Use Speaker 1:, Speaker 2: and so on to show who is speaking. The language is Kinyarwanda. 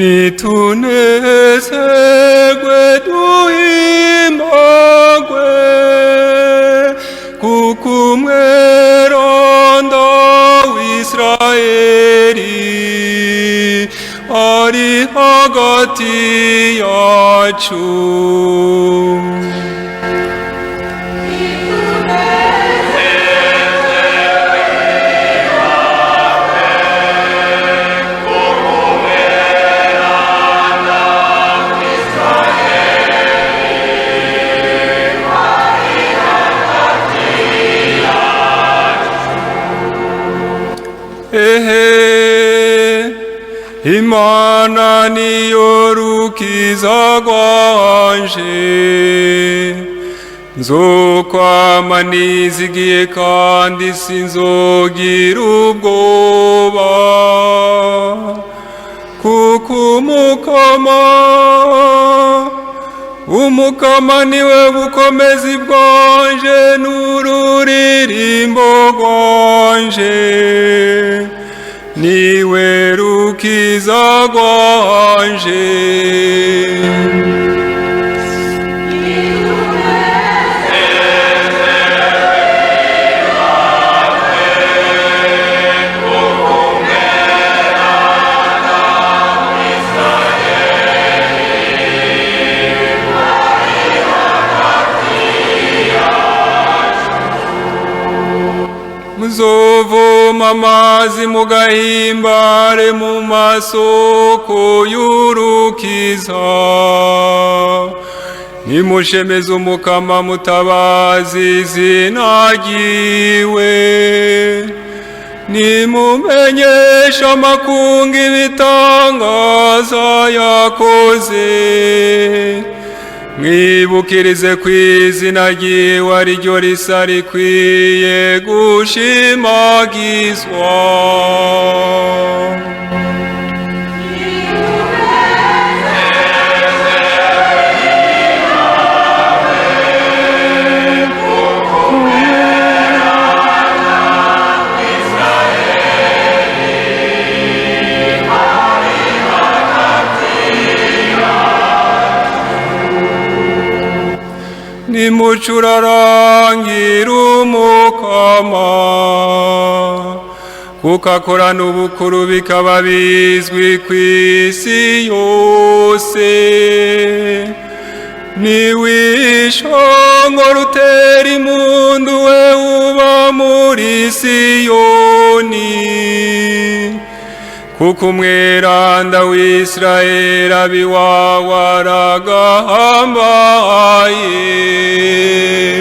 Speaker 1: nitunezerwe duhimbagwe kuko umweranda w'Isirayeli ari hagati yacu. Imana niyo rukiza rwanje, nzokwama nizigiye kandi sinzogira ubwoba, kuko umukama niwe bukomezi bwanje n'ururirimbo rwanje, niwe rukiza rwanje. Muzovoma amazi mugahimbare mu masoko y'urukiza, nimushemeze umukama mutabazi izina ryiwe, nimumenyeshe amakungu ibitangaza yakoze, mwibukirize ku izina ryiwe ari ryo risa rikwiye gushimagizwa. Nimucurarangira umukama, kuko akorana ubukuru bikaba bizwi ku isi yose. Niwishongora utera impundu we uba muri Siyoni, kuko umweranda w'Isirayeli abiwawe aragahambaye.